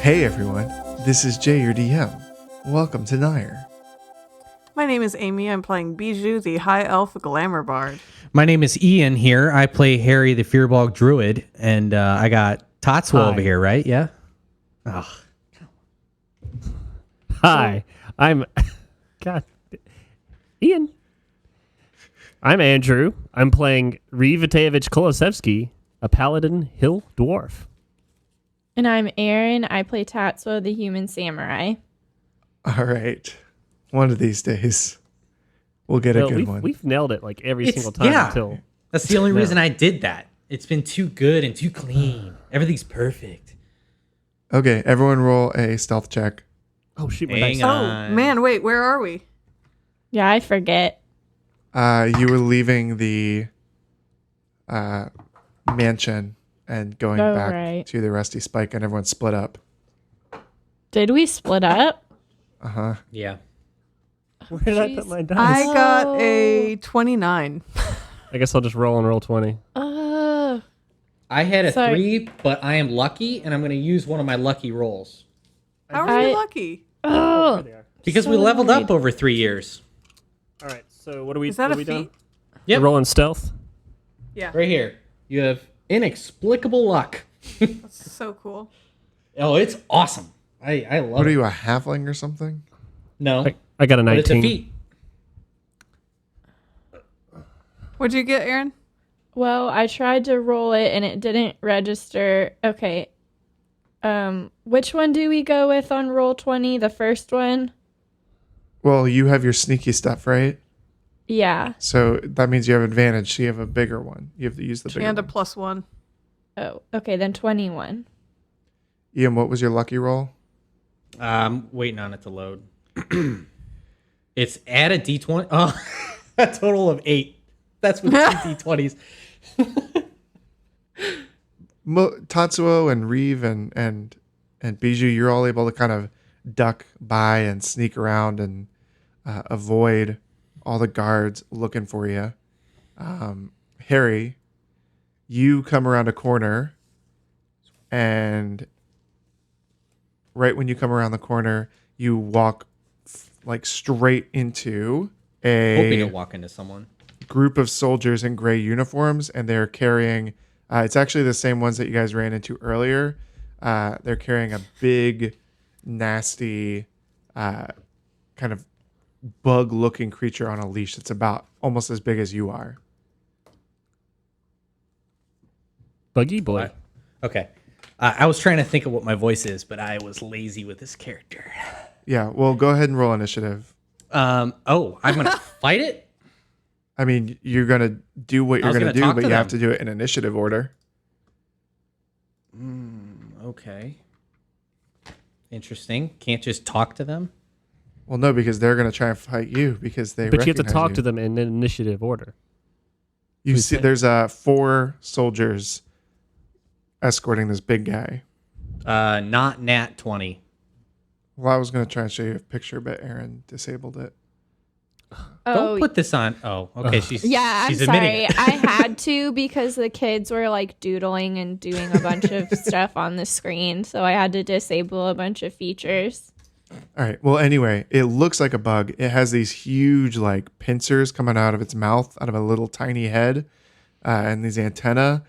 Hey everyone, this is Jay, your DM. Welcome to Nair. My name is Amy. I'm playing Bijou, the High Elf Glamour Bard. My name is Ian here. I play Harry, the Fearbog Druid, and I got Tatsuo over here, right? Yeah? Oh. Hi, I'm... God. Ian. I'm Andrew. I'm playing Rivatevich Kolosevsky, a Paladin Hill Dwarf. And I'm Erin. I play Tatsuo, the Human Samurai. All right. One of these days, we'll get a good one. We've nailed it like every single time until... That's the only reason I did that. It's been too good and too clean. Everything's perfect. Okay, everyone roll a stealth check. Oh, shoot, my Hang dice. on. Oh, man, wait, where are we? Yeah, I forget. You were leaving the mansion and going back to the Rusty Spike, and everyone split up. Did we split up? Uh-huh. Yeah. Where did I put my dice? I got a 29. I guess I'll just roll and roll 20. Oh. I had a Sorry. 3, but I am lucky, and I'm going to use one of my lucky rolls. How are you lucky? Oh. Because we leveled up over 3 years. All right, so what are we, Is that what a are we doing? feat? Yep. We're rolling stealth? Yeah, Right here. You have inexplicable luck. that's so cool. Oh, it's awesome. I love What it. are you, a halfling or something? No, I got a but it's a 19. feat. What'd you get, Aaron? Well, I tried to roll it and it didn't register. Okay. Which one do we go with on roll 20? The first one? Well, you have your sneaky stuff, right? Yeah. So that means you have advantage. So you have a bigger one. You have to use the bigger And a one. +1. Oh, okay, then 21. Ian, what was your lucky roll? Waiting on it to load. It's add a d20. Oh, a total of 8. That's with 2 d20s. Tatsuo and Reeve and Bijou, you're all able to kind of duck by and sneak around and avoid all the guards looking for you. Harry, you come around a corner, and right when you come around the corner, you walk like straight into Hoping to a walk into someone. group of soldiers in gray uniforms, and they're carrying it's actually the same ones that you guys ran into earlier. They're carrying a big, nasty, kind of bug-looking creature on a leash that's about almost as big as you are. Buggy boy. Okay. I was trying to think of what my voice is, but I was lazy with this character. Yeah, well, go ahead and roll initiative. I'm going to fight it? I mean, you're going to do what I you're was going to gonna do, talk but to you have them. to do it in initiative order. Okay. Interesting. Can't just talk to them? Well, no, because they're going to try and fight you because they But you have to recognize talk you. to them in initiative order. You see, there's 4 soldiers escorting this big guy. Not nat 20. Well, I was going to try and show you a picture, but Aaron disabled it. Don't put this on. Oh, okay. She's Yeah, she's I'm admitting sorry. it. I had to because the kids were like doodling and doing a bunch of stuff on the screen. So I had to disable a bunch of features. All right. Well, anyway, it looks like a bug. It has these huge, like, pincers coming out of its mouth, out of a little tiny head, and these antennae.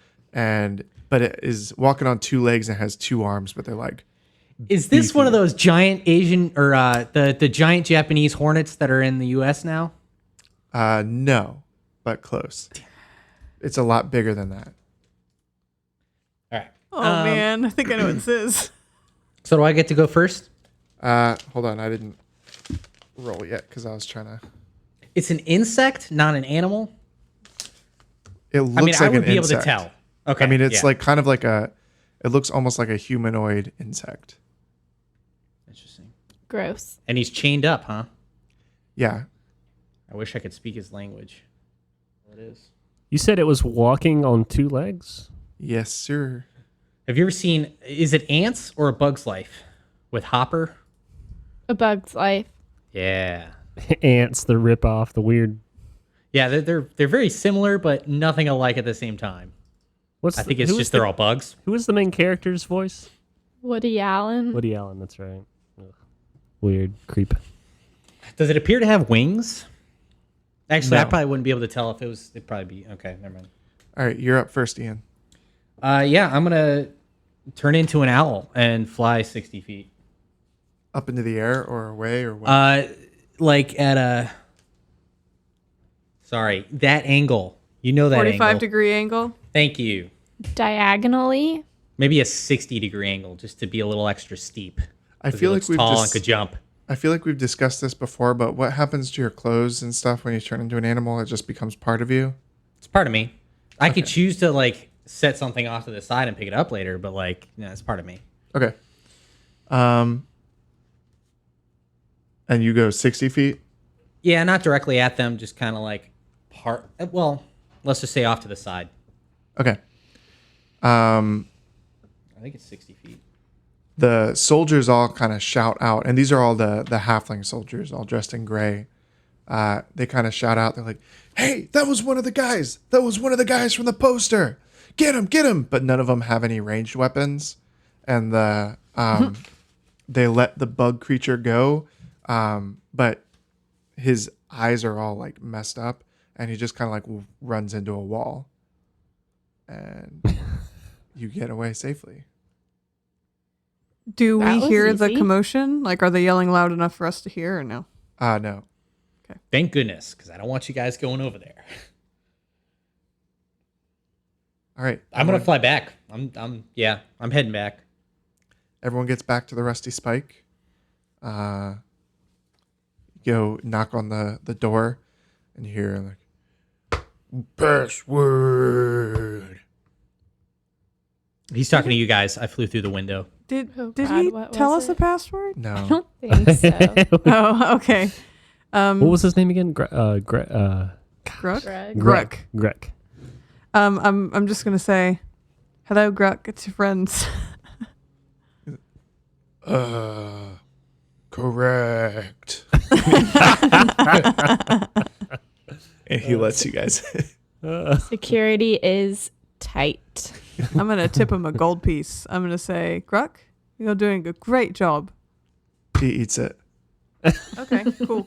but it is walking on two legs and has two arms, but they're like Is this one of those giant Asian or the giant Japanese hornets that are in the U.S. now? no, but close. It's a lot bigger than that. All right. Oh man, I think I know what this is. So do I get to go first? Hold on, I didn't roll yet because I was trying to. It's an insect, not an animal. It looks I mean, like I would an be insect. able to tell. Okay. I mean, it's yeah. like kind of like a. It looks almost like a humanoid insect. Interesting. Gross. And he's chained up, huh? Yeah. I wish I could speak his language. Well, it is. You said it was walking on two legs? Yes, sir. Have you ever seen? Is it Ants or A Bug's Life with Hopper? A Bug's Life. Yeah. Ants, the ripoff, the weird. Yeah, they're very similar, but nothing alike at the same time. I think it's just they're all bugs. Who is the main character's voice? Woody Allen. Woody Allen, that's right. Ugh. Weird. Creep. Does it appear to have wings? Actually, I No. probably wouldn't be able to tell if it was. It'd probably be okay. Never mind. All right, you're up first, Ian. Yeah, I'm gonna turn into an owl and fly 60 feet. Up into the air or away or what? Like at a. Sorry, that angle. You know that 45 angle. degree angle. Thank you. Diagonally. Maybe a 60-degree angle, just to be a little extra steep. I 'Cause feel he like looks we've tall and could jump. I feel like we've discussed this before, but what happens to your clothes and stuff when you turn into an animal? It just becomes part of you. It's part of me. I could choose to like set something off to the side and pick it up later, but like, it's part of me. Okay. And you go 60 feet. Yeah, not directly at them, just kind of like part. Well, let's just say off to the side. Okay. I think it's 60 feet. The soldiers all kind of shout out, and these are all the halfling soldiers, all dressed in gray. They kind of shout out. They're like, "Hey, that was one of the guys. That was one of the guys from the poster. Get him, get him!" But none of them have any ranged weapons, and they let the bug creature go. But his eyes are all like messed up, and he just kind of like runs into a wall, and you get away safely. Do That we was hear the easy. commotion? Like, are they yelling loud enough for us to hear or no? No. Thank goodness, because I don't want you guys going over there. All right. I'm gonna fly back. I'm heading back. Everyone gets back to the Rusty Spike. Go knock on the door, and you hear like, "Password." He's talking to you guys. I flew through the window. Did Oh, did God, he what tell was us the it? password? I No. don't think so. Oh, okay. What was his name again? Gruk? Greg. Gruk. Greg. I'm just gonna say, hello, Gruk. It's your friends. Correct. And he lets you guys. Security is tight. I'm gonna tip him a gold piece. I'm gonna say, Gruk, you're doing a great job. He eats it. Okay, cool.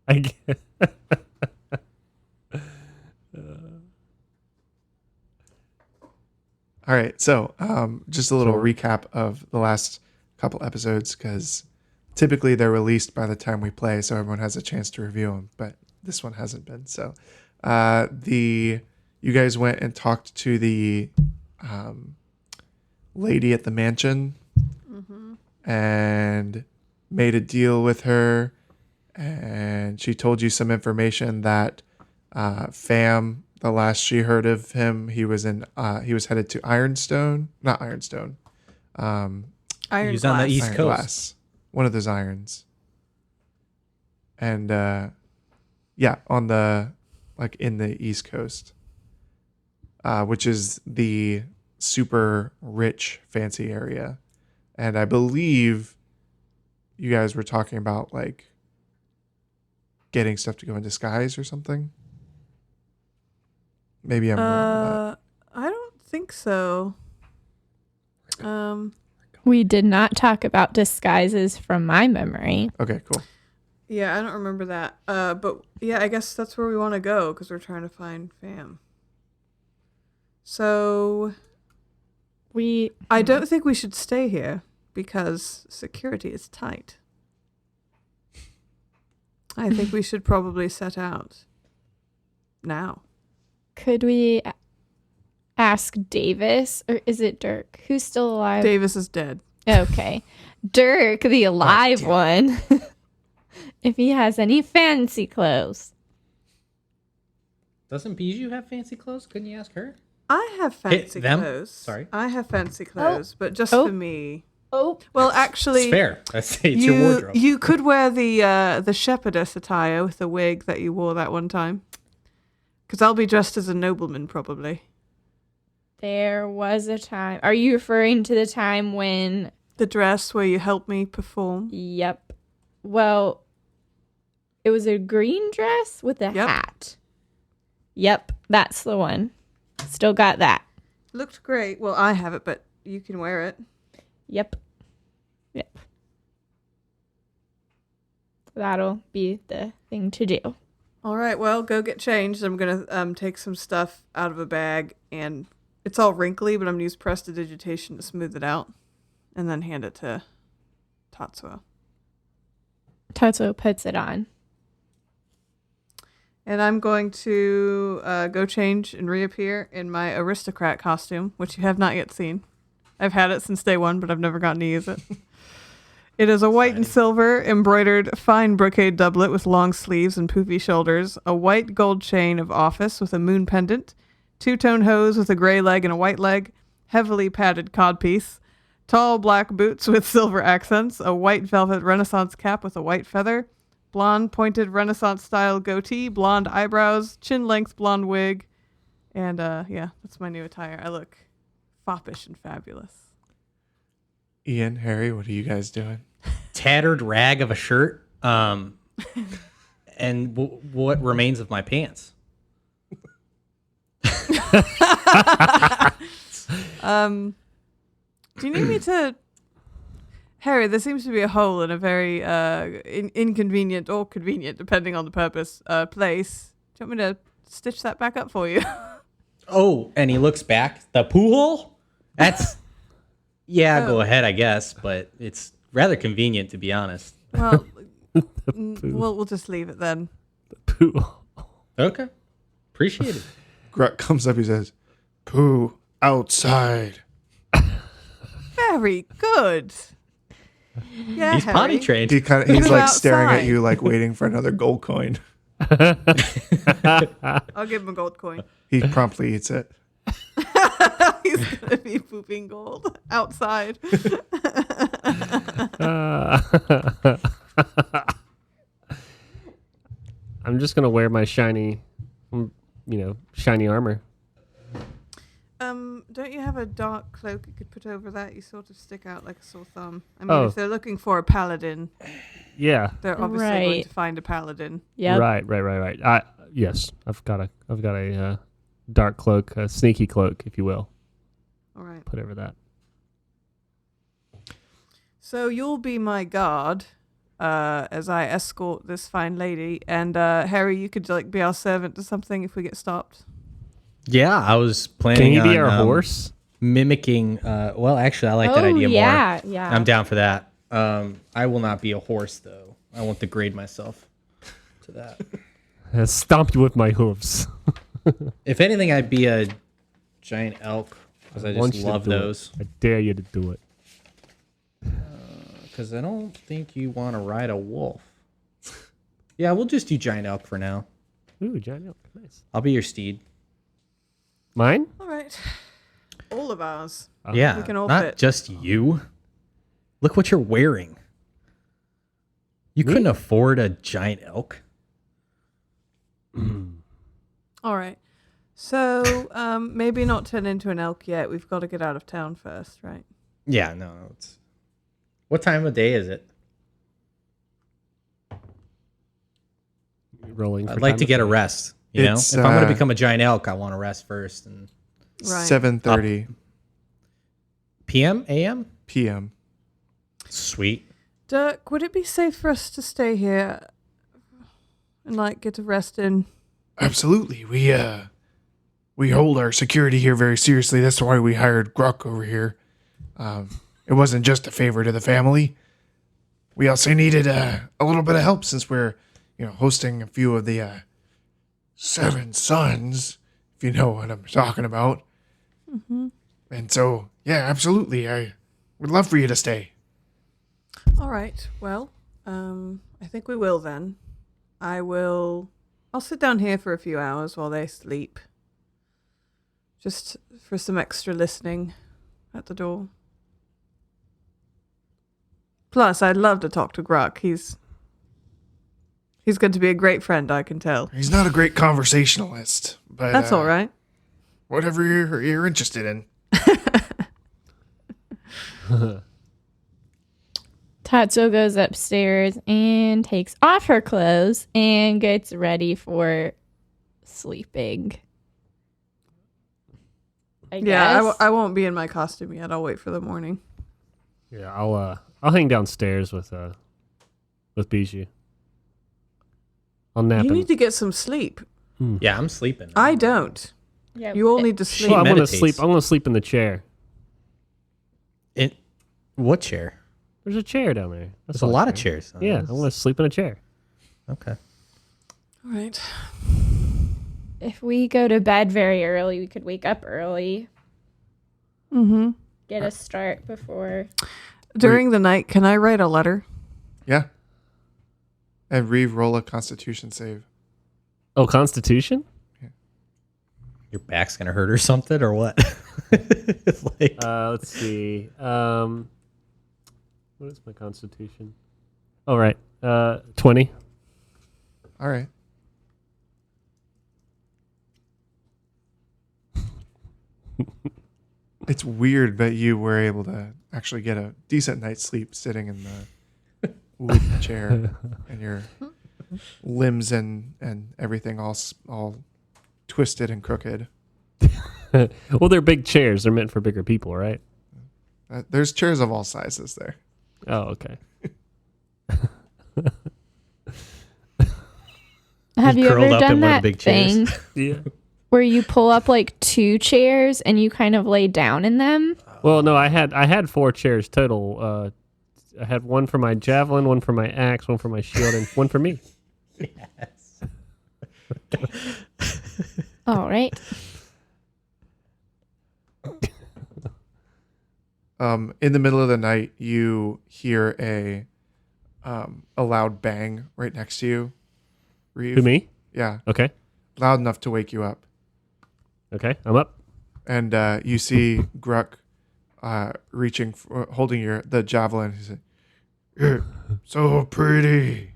I get, All right, so just a little recap of the last couple episodes, because typically they're released by the time we play, so everyone has a chance to review them. But this one hasn't been. So you guys went and talked to the lady at the mansion and made a deal with her, and she told you some information that Pham, the last she heard of him, he was headed to Ironstone, not Ironstone, Iron He's on the glass. East Iron Coast. Glass, one of those irons, and on the in the East Coast, which is the super rich, fancy area, and I believe you guys were talking about like getting stuff to go in disguise or something. Maybe I'm wrong. I don't think so. We did not talk about disguises from my memory. Okay, cool. Yeah, I don't remember that. But yeah, I guess that's where we want to go because we're trying to find Pham. So I don't think we should stay here because security is tight. I think we should probably set out now. Could we ask Davis, or is it Dirk? Who's still alive? Davis is dead. Okay. Dirk, the alive one. If he has any fancy clothes. Doesn't Bijou have fancy clothes? Couldn't you ask her? I have fancy them? clothes. Sorry. I have fancy clothes, but just Oh. for me. Oh. Well, actually, It's fair. It's your wardrobe. You could wear the shepherdess attire with the wig that you wore that one time. Because I'll be dressed as a nobleman, probably. There was a time. Are you referring to the time when... The dress where you helped me perform. Yep. Well, it was a green dress with a Yep. hat. Yep, that's the one. Still got that. Looked great. Well, I have it, but you can wear it. Yep. Yep. That'll be the thing to do. All right, well, go get changed. I'm going to take some stuff out of a bag, and it's all wrinkly, but I'm going to use prestidigitation to smooth it out, and then hand it to Tatsuo. Tatsuo puts it on. And I'm going to go change and reappear in my aristocrat costume, which you have not yet seen. I've had it since day one, but I've never gotten to use it. It is a white and silver embroidered fine brocade doublet with long sleeves and poofy shoulders, a white gold chain of office with a moon pendant, two-tone hose with a gray leg and a white leg, heavily padded codpiece, tall black boots with silver accents, a white velvet Renaissance cap with a white feather, blonde pointed Renaissance-style goatee, blonde eyebrows, chin-length blonde wig, and yeah, that's my new attire. I look foppish and fabulous. Ian, Harry, what are you guys doing? Tattered rag of a shirt, and what remains of my pants. Do you need me to... Harry, there seems to be a hole in a very inconvenient or convenient, depending on the purpose, place. Do you want me to stitch that back up for you? Oh, and he looks back. The poo hole? That's... Yeah, go ahead, I guess, but it's rather convenient, to be honest. Well, we'll just leave it then. Poo. Okay. Appreciate it. Gruck comes up, he says, "Poo outside." Very good. Yeah, He's Harry. potty trained. He's Poo like staring outside. at you, like waiting for another gold coin. I'll give him a gold coin. He promptly eats it. He's going to be pooping gold outside. I'm just gonna wear my shiny, shiny armor. Don't you have a dark cloak you could put over that? You sort of stick out like a sore thumb. I mean, Oh. if they're looking for a paladin, Yeah. they're obviously going Right. to find a paladin. Yep. Right. Yes, I've got a dark cloak, a sneaky cloak, if you will. All right. Put over that. So you'll be my guard as I escort this fine lady. And Harry, you could like be our servant to something if we get stopped. Yeah, I was planning Can you be on our horse? mimicking... well, actually, I like that Oh, idea yeah, more. yeah. I'm down for that. I will not be a horse, though. I won't degrade myself to that. I stomped you with my hooves. If anything, I'd be a giant elk, because I Want just you to love do it. those. I dare you to do it. Because I don't think you want to ride a wolf. Yeah, we'll just do giant elk for now. Ooh, giant elk. Nice. I'll be your steed. Mine? All right. All of ours. Yeah, We can all not fit. just you. Look what you're wearing. You Me? couldn't afford a giant elk. All right. So maybe not turn into an elk yet. We've got to get out of town first, right? Yeah, no. It's... What time of day is it? Rolling. I'd like to get a rest. You know, It's, if I'm going to uh, become a giant elk, I want to rest first. And Right. 7:30 PM, p.m. sweet. Dirk, would it be safe for us to stay here and like get a rest in. Absolutely. We hold our security here very seriously. That's why we hired Gruck over here. It wasn't just a favor to the family. We also needed a little bit of help since we're, hosting a few of the 7 sons, if you know what I'm talking about. Mm-hmm. And so, yeah, absolutely. I would love for you to stay. All right. Well, I think we will then. I'll sit down here for a few hours while they sleep. Just for some extra listening at the door. Plus, I'd love to talk to Gruck. He's going to be a great friend, I can tell. He's not a great conversationalist, but That's all right. Whatever you're interested in. Tatsuo goes upstairs and takes off her clothes and gets ready for sleeping. I guess. I won't be in my costume yet. I'll wait for the morning. Yeah, I'll hang downstairs with Bijou. I'll nap. You him. need to get some sleep. Yeah, I'm sleeping. I don't. Yeah, You all need to sleep. Well, I'm gonna meditates. sleep. I'm gonna sleep in the chair. In what chair? There's a chair down there. That's There's a all lot of chair. chairs. Yeah, I'm gonna sleep in a chair. Okay. All right. If we go to bed very early, we could wake up early. Mm-hmm. Get a start before. During the night, can I write a letter? Yeah. And re-roll a Constitution save. Oh, Constitution? Your back's gonna hurt or something, or what? It's like Let's see. What is my Constitution? All right. 20. All right. It's weird, but you were able to actually get a decent night's sleep sitting in the wood chair, and your limbs and everything all twisted and crooked. Well, they're big chairs. They're meant for bigger people, right? There's chairs of all sizes there. Oh, okay. Have you curled ever up done in one that of the big chairs. thing Yeah. where you pull up like 2 chairs and you kind of lay down in them? Well, no, I had 4 chairs total. I had one for my javelin, one for my axe, one for my shield, and one for me. yes. All right. In the middle of the night, you hear a loud bang right next to you. Reeve. To me? Yeah, Okay. loud enough to wake you up. Okay, I'm up. And you see Gruck reaching, holding the javelin. He said, "You're so pretty."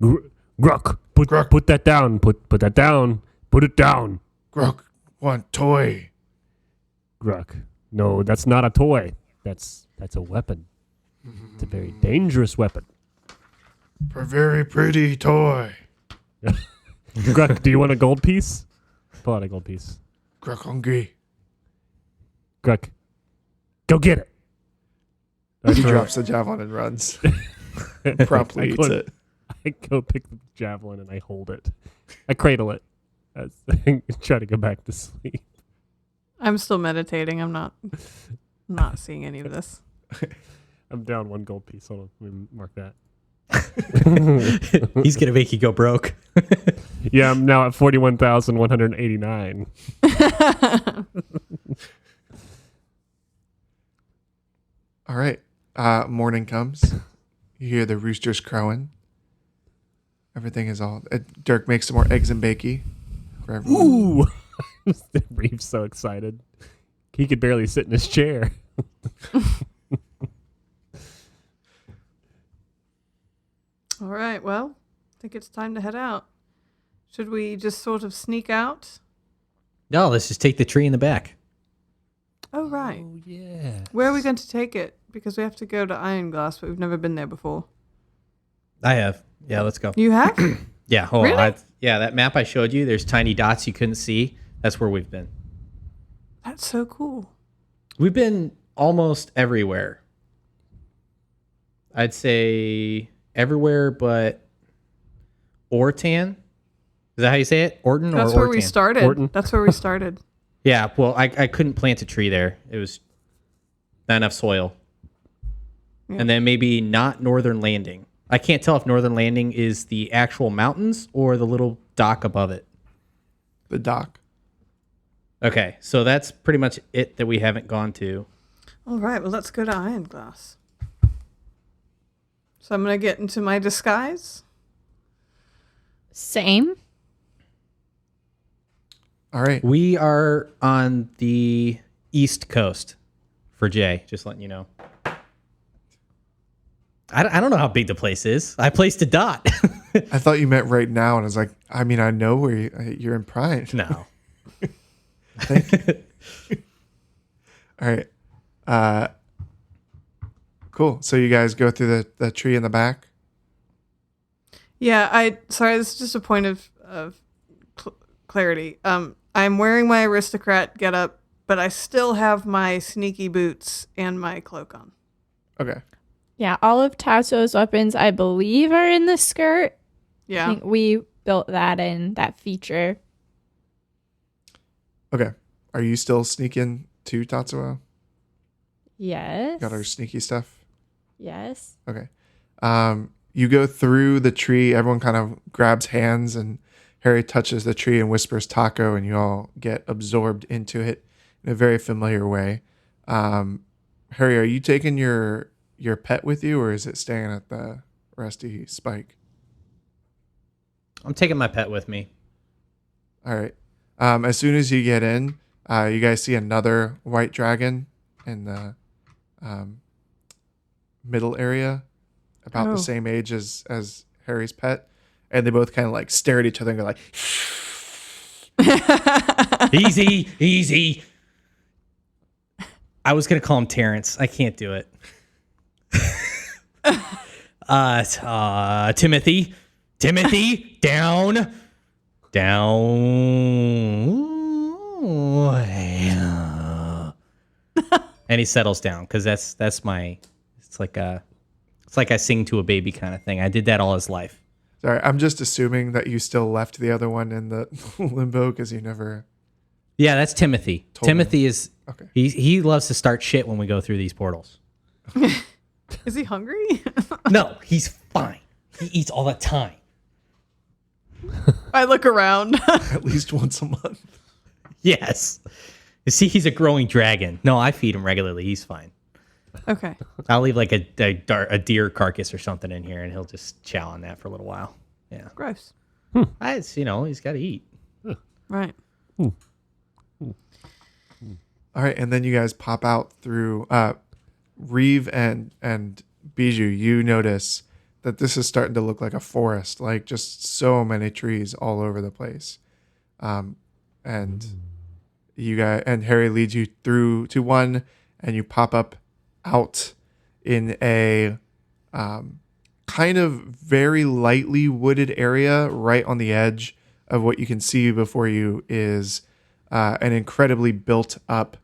Gruck, Gruck. put that down. Put that down. Put it down. Gruck, want toy? Gruck. No, that's not a toy. That's a weapon. It's a very dangerous weapon. A very pretty toy. Gruck, do you want a gold piece? Pull out a gold piece. Gruck hungry. Gruck, go get it. He drops the javelin and runs. Promptly eats it. I go pick the javelin and I hold it. I cradle it. As I try to go back to sleep. I'm still meditating. I'm not seeing any of this. I'm down 1 gold piece. Hold on, let me mark that. He's gonna make you go broke. Yeah, I'm now at 41,189. All right. Morning comes. You hear the roosters crowing. Everything is all. Dirk makes some more eggs and bakey for everyone. Ooh! Reeve's so excited. He could barely sit in his chair. All right. Well, I think it's time to head out. Should we just sort of sneak out? No, let's just take the tree in the back. Oh, right. Oh, yeah. Where are we going to take it? Because we have to go to Iron Glass, but we've never been there before. I have. Yeah, let's go. You have? Yeah, hold Really? on. Yeah, that map I showed you, there's tiny dots you couldn't see. That's where we've been. That's so cool. We've been almost everywhere. I'd say everywhere but Ortan. Is that how you say it? Orton or That's Ortan? where we started. Orton. That's where we started. Yeah, well, I couldn't plant a tree there. It was not enough soil. Yeah. And then maybe not Northern Landing. I can't tell if Northern Landing is the actual mountains or the little dock above it. The dock. Okay, so that's pretty much it that we haven't gone to. All right, well, let's go to Iron Glass. So I'm going to get into my disguise. Same. All right. We are on the East Coast for Jay, just letting you know. I don't know how big the place is. I placed a dot. I thought you meant right now, and I was like, I mean, I know where you're in Prime. No. Thank you. All right. Cool. So you guys go through the tree in the back. Yeah, sorry, this is just a point of clarity. I'm wearing my aristocrat getup, but I still have my sneaky boots and my cloak on. Okay. Yeah, all of Tasso's weapons, I believe, are in the skirt. I Yeah. think we built that in, that feature. Okay. Are you still sneaking to Tatsuo? Yes. Got our sneaky stuff? Yes. Okay. You go through the tree. Everyone kind of grabs hands, and Harry touches the tree and whispers taco, and you all get absorbed into it in a very familiar way. Harry, are you taking your pet with you, or is it staying at the Rusty Spike? I'm taking my pet with me. All right. As soon as you get in, you guys see another white dragon in the middle area, about the same age as Harry's pet, and they both kind of like stare at each other and go like, Easy, easy. I was going to call him Terrence. I can't do it. Timothy, down. And he settles down because that's my. It's like I sing to a baby kind of thing. I did that all his life. sorry, I'm just assuming that you still left the other one in the limbo because you never. Yeah, that's Timothy. Told Timothy is Okay. he loves to start shit when we go through these portals. Is he hungry? No, he's fine. He eats all the time. I look around. At least once a month. Yes. You see, he's a growing dragon. No, I feed him regularly. He's fine. Okay. I'll leave like a deer carcass or something in here, and he'll just chow on that for a little while. Yeah, Gross. he's got to eat. Right. All right, and then you guys pop out through Reeve and Bijou. You notice that this is starting to look like a forest, like just so many trees all over the place. And you guys and Harry leads you through to one, and you pop up out in a kind of very lightly wooded area right on the edge of what you can see before you is an incredibly built up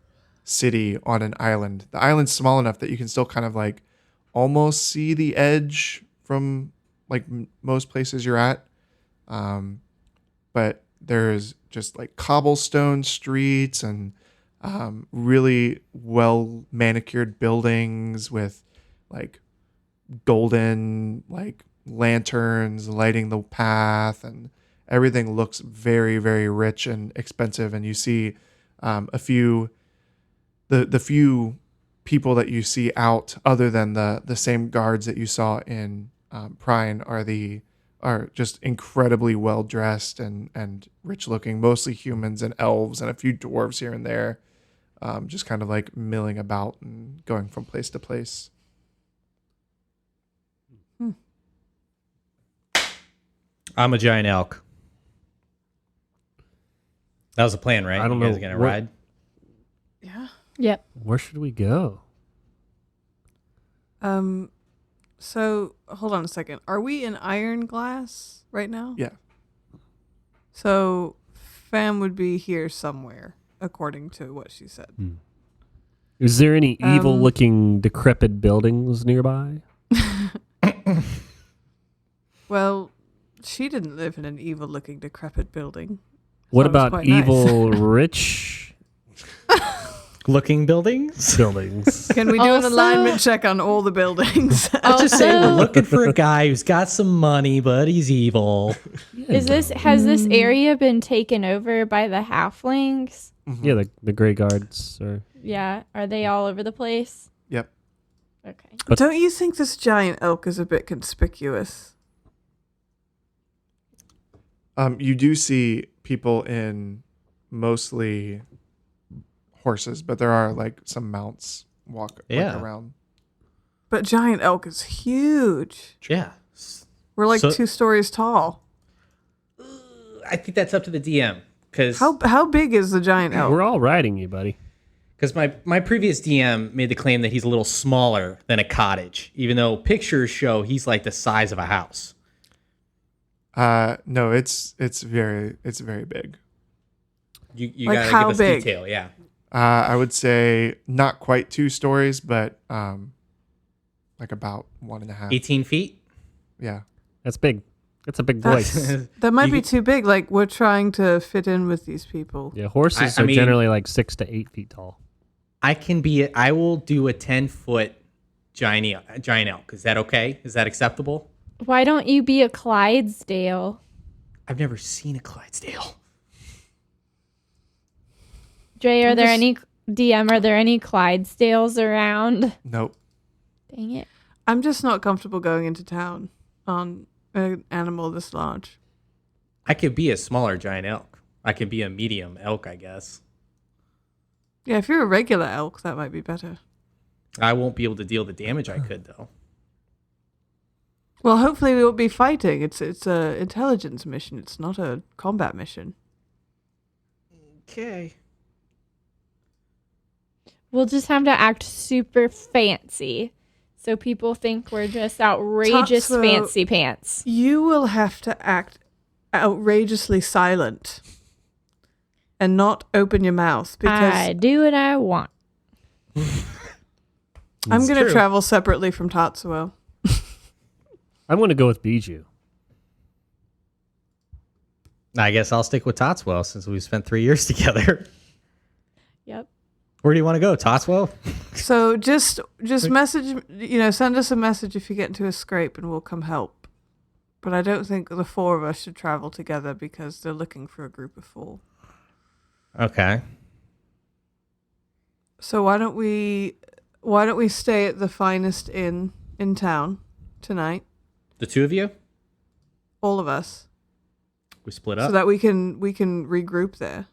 city on an island. The island's small enough that you can still kind of like almost see the edge from like most places you're at. But there's just like cobblestone streets and really well manicured buildings with like golden like lanterns lighting the path, and everything looks very, very rich and expensive. And you see a few the few people that you see out other than the same guards that you saw in Prine are just incredibly well dressed and rich looking, mostly humans and elves and a few dwarves here and there, just kind of like milling about and going from place to place. I'm a giant elk. That was the plan, right? I don't you guys know are gonna what- ride. Yeah. Yep. Where should we go? So hold on a second. Are we in Iron Glass right now? Yeah. So Pham would be here somewhere, according to what she said. Is there any evil-looking, decrepit buildings nearby? Well, She didn't live in an evil-looking, decrepit building. What That was about quite nice. evil rich Looking buildings. buildings? Can we do an Also- alignment check on all the buildings? I just say we're Also- looking for a guy who's got some money, but he's evil. Has this area been taken over by the halflings? Yeah, the gray guards are. Yeah, are they all over the place? Yep. Okay. Don't you think this giant elk is a bit conspicuous? You do see people in mostly horses, but there are like some mounts walk Yeah. around. But giant elk is huge. Yeah. We're like So- 2 stories tall. I think that's up to the DM because How big is the giant elk? We're all riding you, buddy. my previous DM made the claim that he's a little smaller than a cottage, even though pictures show he's like the size of a house. No, it's very big. You Like gotta how give us big? detail, yeah. I would say not quite 2 stories, but like about 1.5. 18 feet. Yeah. That's big. That's a big voice. That might You be could- too big. Like, we're trying to fit in with these people. Yeah, horses I are mean- generally like 6 to 8 feet tall. I will do a 10-foot giant elk. Is that okay? Is that acceptable? Why don't you be a Clydesdale? I've never seen a Clydesdale. Dre, are I'm there just- any DM? Are there any Clydesdales around? Nope. Dang it! I'm just not comfortable going into town on an animal this large. I could be a smaller giant elk. I could be a medium elk, I guess. Yeah, if you're a regular elk, that might be better. I won't be able to deal the damage I could, though. Well, hopefully we won't be fighting. It's a intelligence mission. It's not a combat mission. Okay. We'll just have to act super fancy, so people think we're just outrageous Tatsuo- fancy pants. You will have to act outrageously silent and not open your mouth because I do what I want. I'm going to true. travel separately from Tatsuo. I'm going to go with Bijou. I guess I'll stick with Totswell since we've spent 3 years together. Yep. Where do you want to go, Totswell? So just message, send us a message if you get into a scrape and we'll come help. But I don't think the 4 of us should travel together because they're looking for a group of 4. Okay. So why don't we stay at the finest inn in town tonight, The 2 of you? all of us, We split so up. that we can regroup there,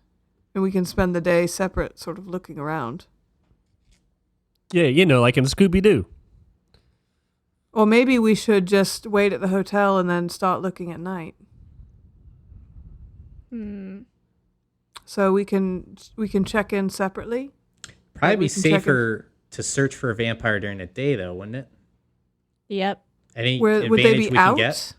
and we can spend the day separate, sort of looking around. Yeah, like in Scooby Doo. Or maybe we should just wait at the hotel and then start looking at night. So we can check in separately. Probably we be can check in- safer to search for a vampire during the day, though, wouldn't it? Yep. Any Would they advantage be we out? can get?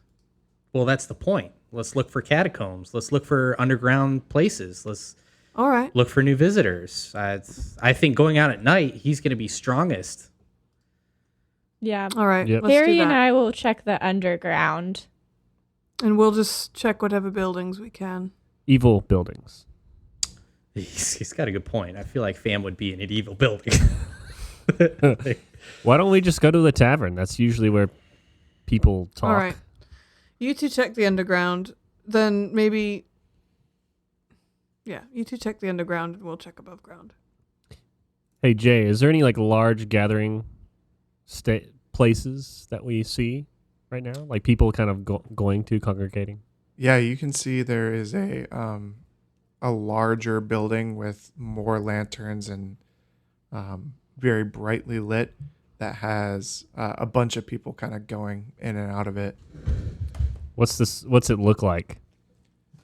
Well, that's the point. Let's look for catacombs. Let's look for underground places. Let's All right. look for new visitors. I think going out at night, he's going to be strongest. Yeah. All right. Yep. Let's do Harry and that. I will check the underground. And we'll just check whatever buildings we can. Evil buildings. He's got a good point. I feel like Pham would be in an evil building. Why don't we just go to the tavern? That's usually where people talk. All right. You two check the underground. Then maybe. Yeah, you two check the underground and we'll check above ground. Hey, Jay, is there any like large gathering places that we see right now? Like people kind of going to, congregating? Yeah, you can see there is a larger building with more lanterns and very brightly lit that has a bunch of people kind of going in and out of it. What's it look like?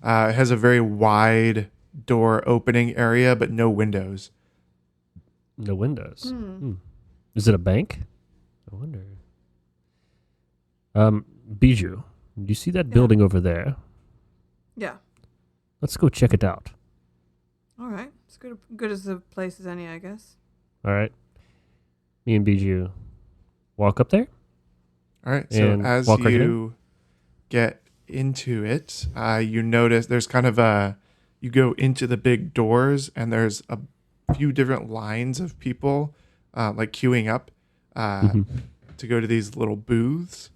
It has a very wide door opening area, but no windows. No windows. Is it a bank? I wonder. Bijou, do you see that building over there? Yeah. Let's go check it out. All right. It's good as the place as any, I guess. All right. Me and Bijou walk up there. All right. So And as walk right you get into it, you notice there's kind of you go into the big doors, and there's a few different lines of people like queuing up to go to these little booths.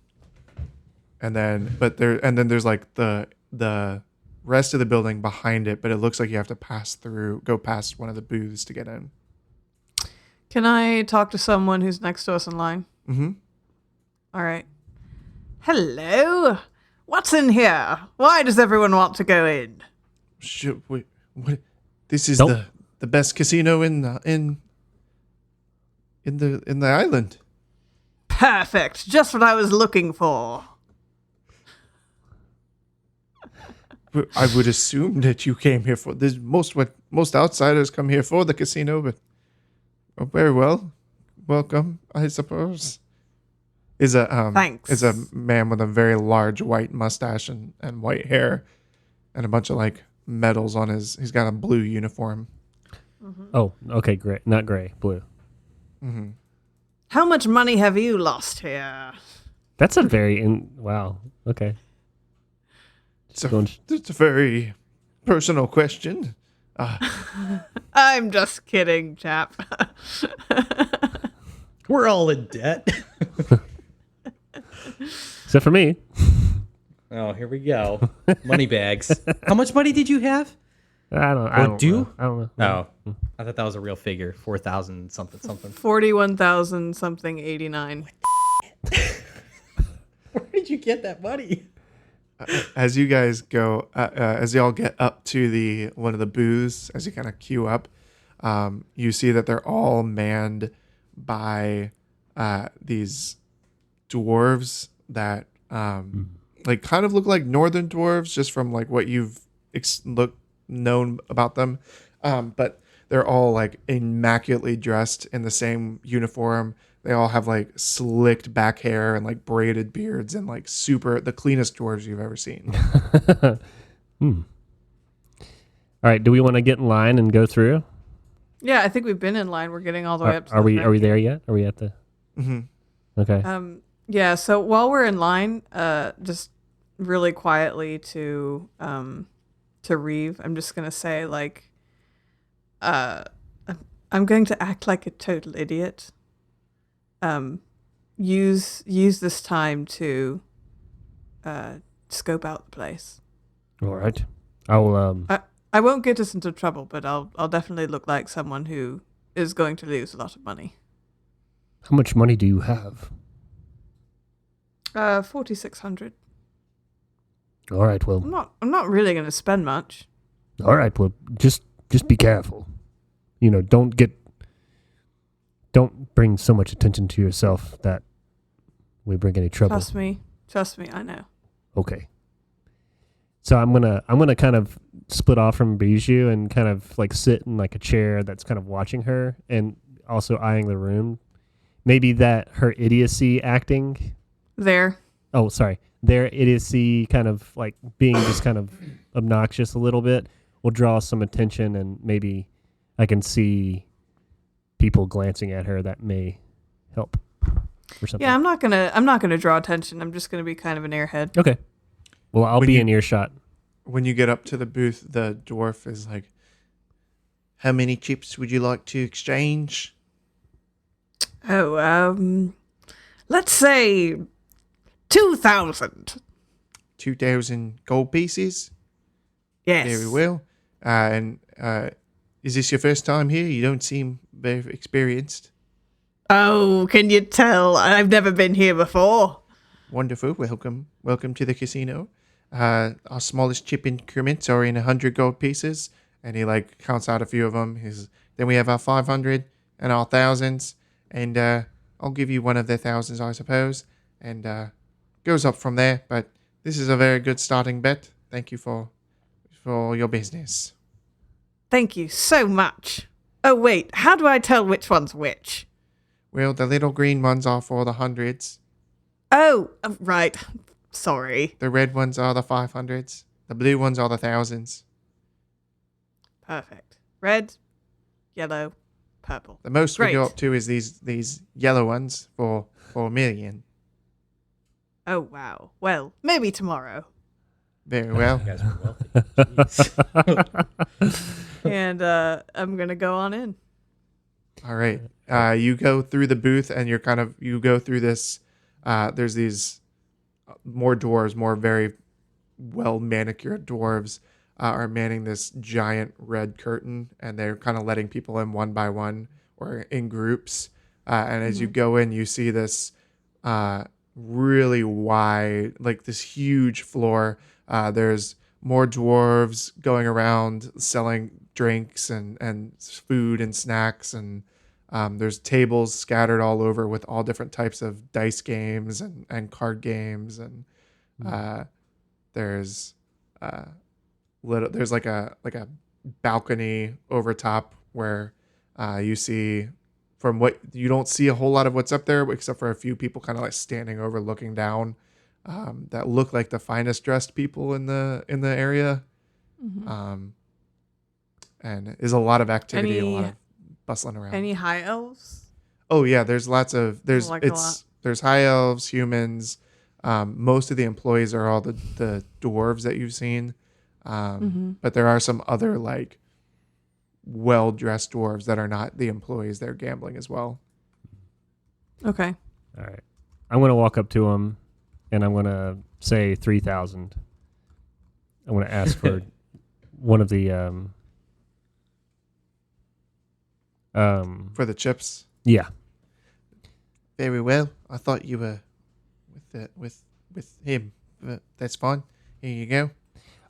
And then there's like the rest of the building behind it, but it looks like you have to go past one of the booths to get in. Can I talk to someone who's next to us in line? Mm-hmm. All right. Hello. What's in here? Why does everyone want to go in? What? This is Nope. the best casino in the island. Perfect. Just what I was looking for. I would assume that you came here for this. Most outsiders come here for the casino, but very well, welcome, I suppose. Thanks. Is a man with a very large white mustache and white hair, and a bunch of like medals on his. He's got a blue uniform. Oh, okay, gray. Not gray, blue. Mm-hmm. How much money have you lost here? That's a wow. Okay. It's a very personal question. I'm just kidding, chap. We're all in debt. Except for me. Oh, here we go. Money bags. How much money did you have? I don't do? know. Oh, I thought that was a real figure. 4,000 something. 41,000 something 89. Where did you get that money? As you guys go, as y'all get up to one of the booths, as you kind of queue up, you see that they're all manned by these dwarves that like kind of look like northern dwarves, just from like what you've known about them. But they're all like immaculately dressed in the same uniform. They all have like slicked back hair and like braided beards and like the cleanest dwarves you've ever seen. All right. Do we want to get in line and go through? Yeah, I think we've been in line. We're getting all the way up to Are the we front are we gate. there yet? Are we at the? Mm-hmm. Okay. Yeah, so while we're in line, just really quietly to Reeve, I'm just gonna say like, I'm going to act like a total idiot. Use this time to scope out the place. All right. I'll I won't get us into trouble, but I'll definitely look like someone who is going to lose a lot of money. How much money do you have? 4,600. All right. Well. I'm not really going to spend much. All right. Well, just be careful. You know, don't bring so much attention to yourself that we bring any trouble. Trust me, I know. Okay. So I'm gonna kind of split off from Bijou and kind of like sit in like a chair that's kind of watching her and also eyeing the room. Maybe that her idiocy acting. There. Oh, sorry. Their idiocy kind of like being just kind of obnoxious a little bit will draw some attention, and maybe I can see people glancing at her that may help or something. Yeah, I'm not gonna draw attention. I'm just gonna be kind of an airhead. Okay. Well, I'll be in earshot. When you get up to the booth, the dwarf is like, "How many chips would you like to exchange?" Oh, let's say 2,000. 2,000 gold pieces. Yes. Very well. And is this your first time here? You don't seem very experienced. Oh, can you tell? I've never been here before. Wonderful. Welcome to the casino. Our smallest chip increments are in 100 gold pieces. And he like counts out a few of them. Then we have our 500 and our thousands. And I'll give you one of the thousands, I suppose. And goes up from there. But this is a very good starting bet. Thank you for your business. Thank you so much. Oh, wait. How do I tell which one's which? Well, the little green ones are for the hundreds. Oh, right. Sorry. The red ones are the 500s. The blue ones are the thousands. Perfect. Red, yellow, purple. The most Great. we go up to is these yellow ones for 1 million. Oh, wow. Well, maybe tomorrow. Very well. You guys were wealthy. Jeez. And I'm gonna go on in. All right. You go through the booth and you go through this. There's these more dwarves, more very well manicured dwarves are manning this giant red curtain, and they're kind of letting people in one by one or in groups. And as you go in, you see this really wide, like this huge floor. There's more dwarves going around selling drinks and food and snacks, and there's tables scattered all over with all different types of dice games and card games, and there's there's like a balcony over top where you see, from what you don't see a whole lot of what's up there except for a few people kind of like standing over looking down, that look like the finest dressed people in the area. And is a lot of activity, a lot of bustling around. Any high elves? Oh yeah, there's lots of there's Like a lot. there's high elves, humans. Most of the employees are all the dwarves that you've seen, but there are some other like well dressed dwarves that are not the employees. They're gambling as well. Okay. All right. I'm going to walk up to him and I'm going to say 3,000. I'm going to ask for one of the For the chips. yeah. Very well. I thought you were with him. But that's fine. Here you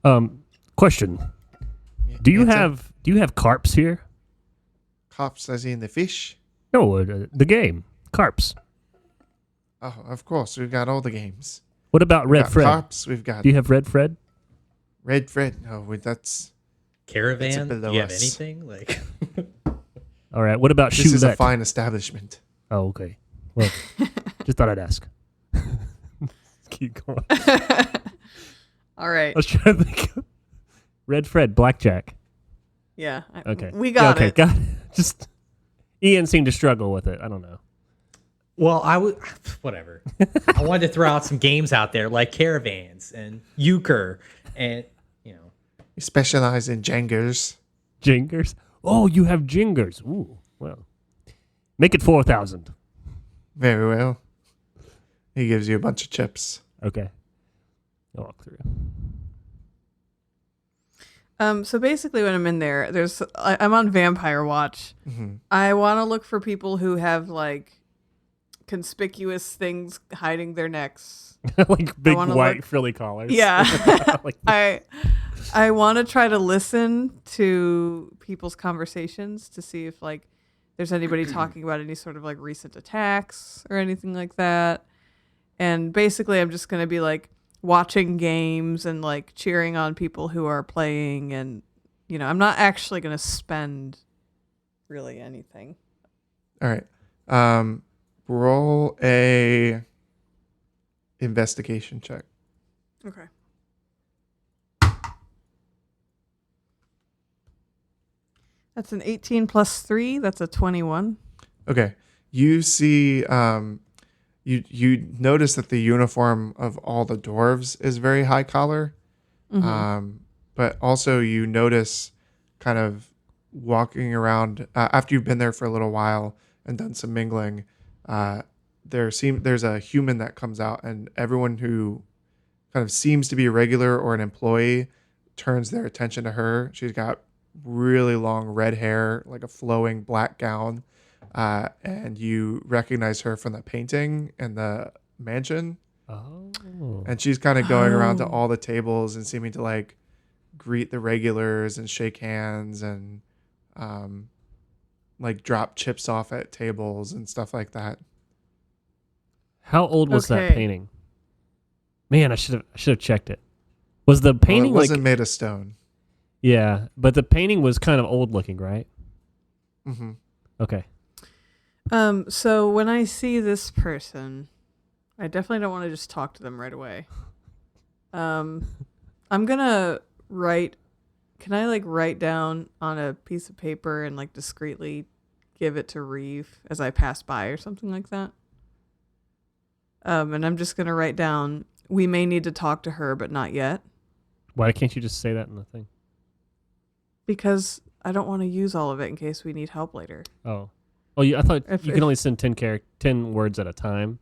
go. Question. Yeah, Do you answer. have carps here? Cops as in the fish? No, the game. Carps. Oh, of course. We've got all the games. What about We've Red got Fred? Cops. We've got Do you have Red Fred? Red Fred. No, that's Caravan? below Do you have us. anything? Like, All right. What about this is a Choulette? fine establishment. Oh, okay. Well, just thought I'd ask. Keep going. All right. I was trying to think. Red Fred, blackjack. Yeah. Okay. We got it. Got it. Just Ian seemed to struggle with it. I don't know. well, I would, whatever. I wanted to throw out some games out there like caravans and euchre and, you know. We specialize in jangers. Jingers. Oh, you have jingers. Ooh, well. Make it 4,000. Very well. He gives you a bunch of chips. Okay. I'll walk through. So basically, when I'm in there, I'm on Vampire Watch. I want to look for people who have like conspicuous things hiding their necks. Like big wanna white look- frilly collars. Yeah. Like, I want to try to listen to people's conversations to see if like there's anybody talking about any sort of like recent attacks or anything like that. And basically, I'm just going to be like watching games and like cheering on people who are playing, and I'm not actually going to spend really anything. All right. Roll a investigation check. Okay. That's an 18 plus 3. That's a 21. Okay. You see, you notice that the uniform of all the dwarves is very high collar. But also you notice kind of walking around after you've been there for a little while and done some mingling. There's a human that comes out, and everyone who kind of seems to be a regular or an employee turns their attention to her. She's got really long red hair, like a flowing black gown. And you recognize her from the painting in the mansion. oh. And she's kind of going around to all the tables and seeming to like greet the regulars and shake hands and like drop chips off at tables and stuff like that. How old was that Okay. painting? Man, I should have checked it. Was the Well, painting it wasn't like made of stone. yeah, but the painting was kind of old looking, right? Mm-hmm. Okay. So when I see this person, I definitely don't want to just talk to them right away. I'm gonna write. Can I like write down on a piece of paper and like discreetly give it to Reeve as I pass by or something like that? And I'm just gonna write down, we may need to talk to her, but not yet. Why can't you just say that in the thing? Because I don't want to use all of it in case we need help later. Oh, I thought you can only send 10 words at a time.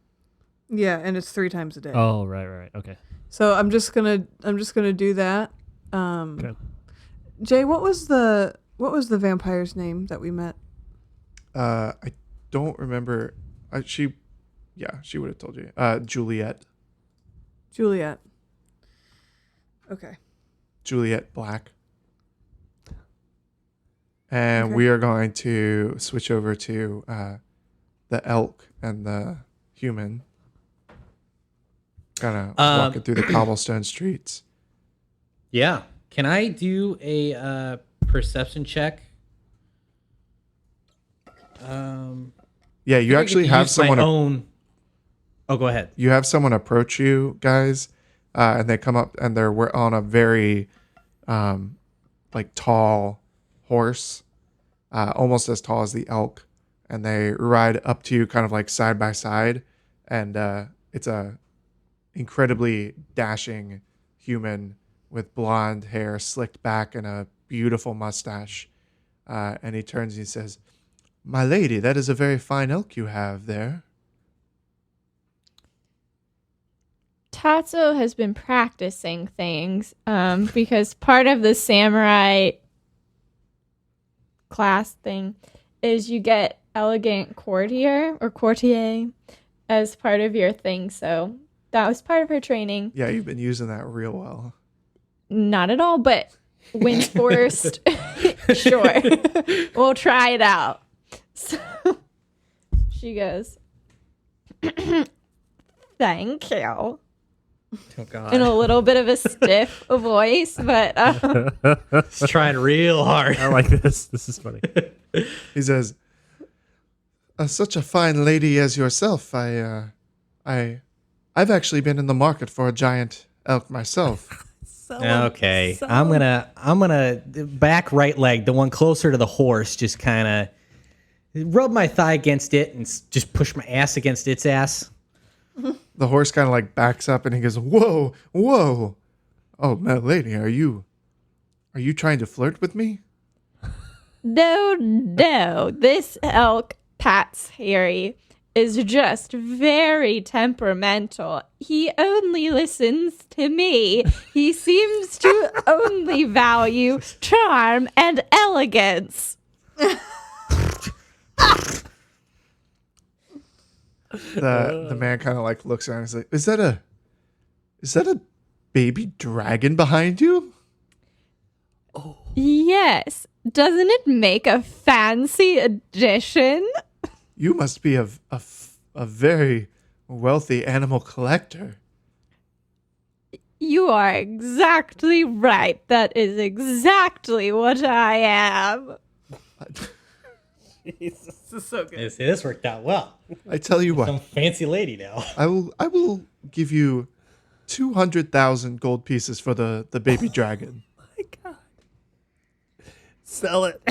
Yeah, and it's 3 times a day. Oh, right. Okay. So I'm just gonna do that. Okay. Jay, what was the vampire's name that we met? I don't remember. She would have told you. Juliet. Juliet. Okay. Juliet Black. And Okay. we are going to switch over to the elk and the human. Kind of walking through the cobblestone streets. Yeah. Can I do a perception check? Yeah, you actually have someone. Oh, go ahead. You have someone approach you guys, and they come up and we're on a very, like tall horse, almost as tall as the elk, and they ride up to you kind of like side by side, and it's a incredibly dashing human with blonde hair slicked back and a beautiful mustache, and he turns and he says, "My lady, that is a very fine elk you have there." Tatsu has been practicing things because part of the samurai class thing is you get elegant courtier as part of your thing. So that was part of her training. Yeah, you've been using that real well. Not at all, but Windforest, sure. We'll try it out. So she goes, "Thank you." Oh, God. In a little bit of a stiff voice, but He's trying real hard. I like this. This is funny. He says, "Such a fine lady as yourself. I've actually been in the market for a giant elk myself." Okay. I'm gonna back right leg, the one closer to the horse, just kind of rub my thigh against it and just push my ass against its ass. The horse kind of like backs up and he goes, "Whoa, whoa. Oh, my lady, are you trying to flirt with me?" no. This elk, Pat's Harry, is just very temperamental. He only listens to me. He seems to only value charm and elegance. The man kind of like looks around and is like, is that a baby dragon behind you?" Yes. Doesn't it make a fancy addition? "You must be a very wealthy animal collector." You are exactly right. That is exactly what I am. This is so good. This worked out well. I tell you Some what, fancy lady now. I will give you 200,000 gold pieces for the baby dragon. My God. Sell it.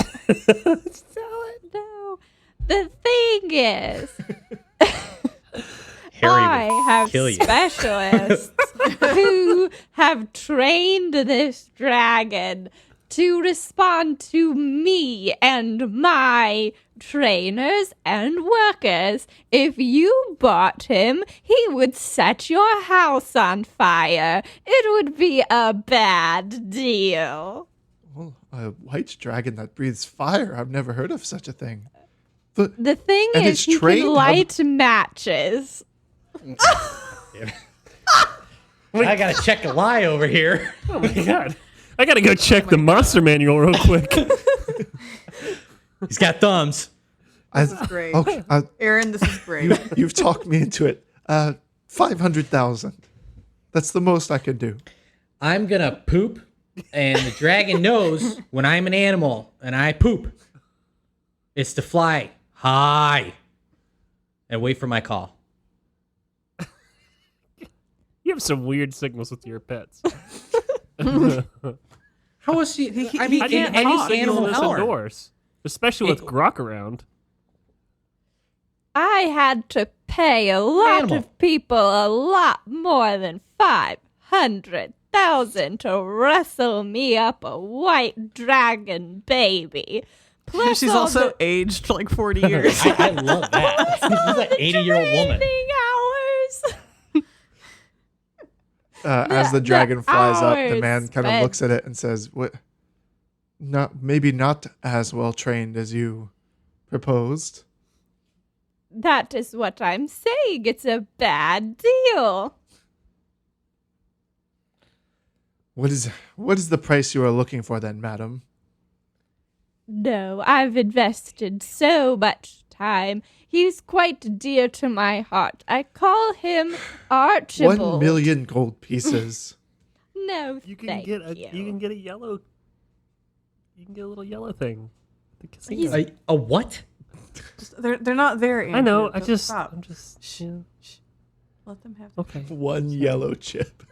No. The thing is, Harry I would have kill you. specialists who have trained this dragon to respond to me and my trainers and workers. If you bought him, he would set your house on fire. It would be a bad deal. Well, a white dragon that breathes fire. I've never heard of such a thing. The thing And is, it's he trained? can light matches. I gotta check a lie over here. Oh my God. I gotta go check the monster manual real quick. He's got thumbs. This is great. Okay, Aaron, this is great. you've talked me into it. 500,000. That's the most I can do. I'm gonna poop, and the dragon knows when I'm an animal and I poop, it's to fly high and wait for my call. You have some weird signals with your pets. How is she? I mean, I in can't any talk animal this hour. indoors, especially with Grok around. I had to pay a lot Animal. of people a lot more than 500,000 1,000 to wrestle me up a white dragon baby. Plus She's all also the aged like 40 years. I love that. She's an 80-year-old woman. training hours. As the dragon flies up, the hours man kind of spent. looks at it and says, "What? Maybe not as well trained as you proposed." That is what I'm saying. It's a bad deal. What is the price you are looking for then, madam? No, I've invested so much time. He's quite dear to my heart. I call him Archibald. 1 million gold pieces. No, You can thank get a you. you can get a yellow. You can get a little yellow thing. At the casino. A what? They're not there. Andrew. I know. Don't stop. I'm just. You know, Let them have. okay. 1 yellow chip.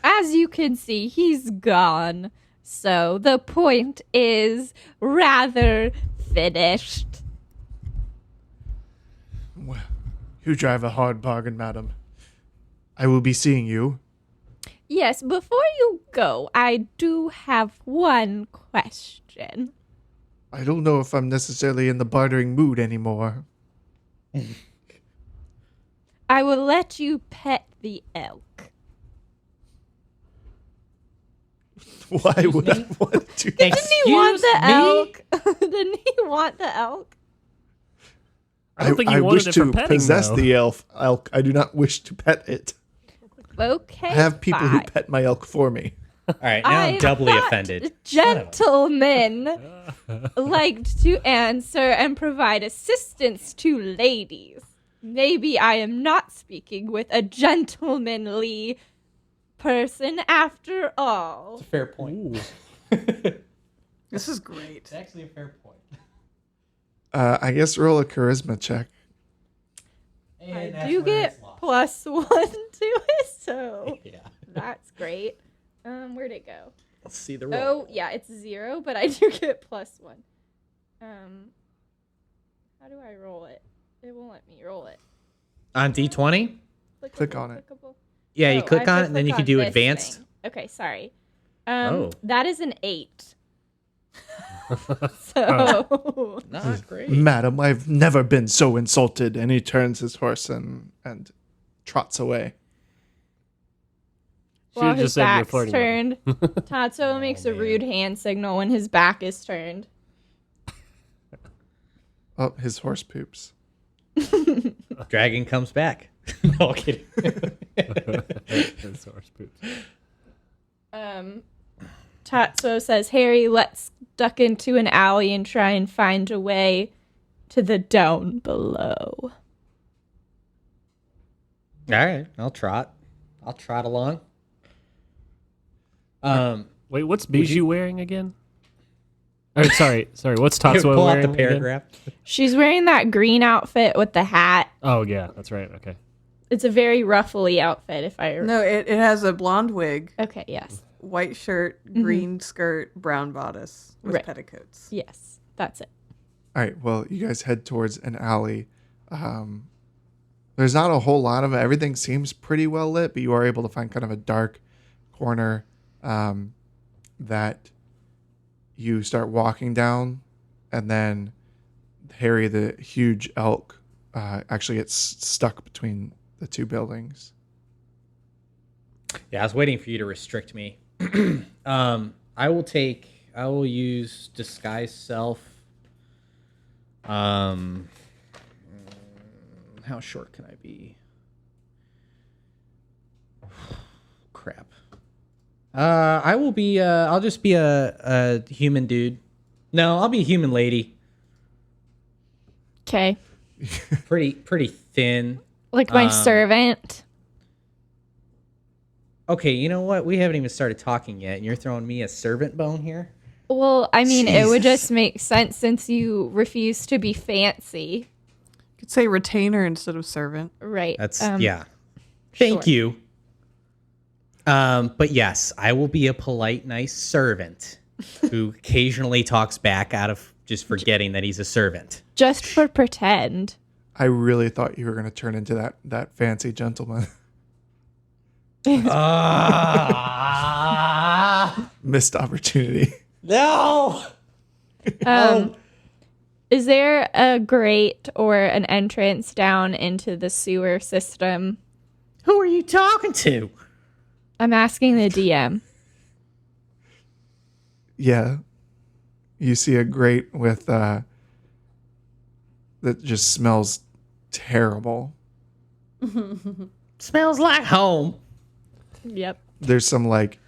As you can see, he's gone. So the point is rather finished. Well, you drive a hard bargain, madam. I will be seeing you. Yes, before you go, I do have one question. I don't know if I'm necessarily in the bartering mood anymore. I will let you pet the elk. Why would I want to? Didn't he want the elk? Didn't he want the elk? I don't think I you wanted wish it for to petting, possess though. the elk. I do not wish to pet it. Okay. I have people who fine. pet my elk for me. All right, now I'm I doubly thought offended. Gentlemen liked to answer and provide assistance to ladies. Maybe I am not speaking with a gentlemanly person after all. It's a fair point. This is great. It's actually a fair point. I guess roll a charisma check. And I that's do where get it's lost. +1 to it, so Yeah. that's great. Where'd it go? Let's see the roll. Oh, yeah, it's 0, but I do get +1. How do I roll it? It won't let me roll it. On D20? Click on it. Clickable. Yeah, you Oh, click I have on to it, and then click you can on do this advanced. thing. Okay, sorry. Oh. That is an 8. So Not great. Madam, I've never been so insulted. And he turns his horse and trots away. while Should've his just said you're back's flirting with turned, Tatsuo makes a man. rude hand signal when his back is turned. Oh, his horse poops. Dragon comes back. No kidding. That's horse poop. Tatsuo says, Harry, let's duck into an alley and try and find a way to the down below. All right, I'll trot along. Wait, what's Bijou wearing again? Or, sorry. What's Tatsuo pull out wearing the again? paragraph. She's wearing that green outfit with the hat. Oh yeah, that's right. Okay. It's a very ruffly outfit, if I... No, it has a blonde wig, Okay, yes. white shirt, green skirt, brown bodice with Right. petticoats. Yes, that's it. All right. Well, you guys head towards an alley. There's not a whole lot of it. Everything seems pretty well lit, but you are able to find kind of a dark corner that you start walking down, and then Harry, the huge elk, actually gets stuck between the two buildings. Yeah, I was waiting for you to restrict me. I will use disguise self. How short can I be? Crap. I will be I'll just be a human dude. No, I'll be a human lady. Okay. Pretty thin. Like my servant. Okay, you know what? We haven't even started talking yet, and you're throwing me a servant bone here? Well, I mean, it would Jesus. just make sense since you refuse to be fancy. You could say retainer instead of servant. Right. That's yeah. Thank sure. you. But yes, I will be a polite, nice servant who occasionally talks back out of just forgetting that he's a servant. Just for pretend. I really thought you were going to turn into that fancy gentleman. Missed opportunity. No. Is there a grate or an entrance down into the sewer system? Who are you talking to? I'm asking the DM. Yeah. You see a grate with that just smells terrible. Smells like home. Yep. There's some like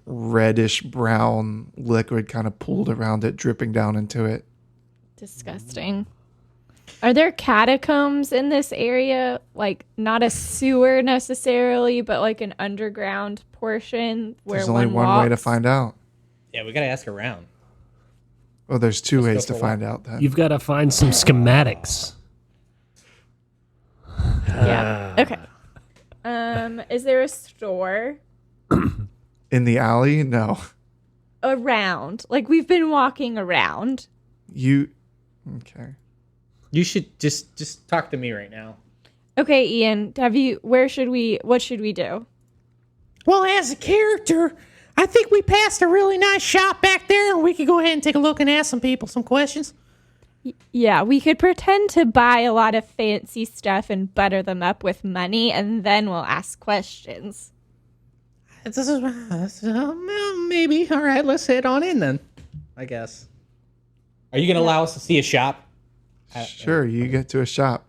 reddish brown liquid kind of pooled around it, dripping down into it. Disgusting. Are there catacombs in this area? Like, not a sewer necessarily, but like an underground portion where There's only one way to find out. Yeah, we gotta ask around. Oh, there's two ways go to for find out then. You've got to find some schematics. Yeah. Okay. Is there a store In the alley? No. around? Like, we've been walking around. Okay. You should just talk to me right now. Okay, Ian, what should we do? Well, as a character, I think we passed a really nice shop back there. We could go ahead and take a look and ask some people some questions. Yeah, we could pretend to buy a lot of fancy stuff and butter them up with money, and then we'll ask questions. Maybe. All right, let's head on in then, I guess. Are you going to allow us to see a shop? Sure, you get to a shop.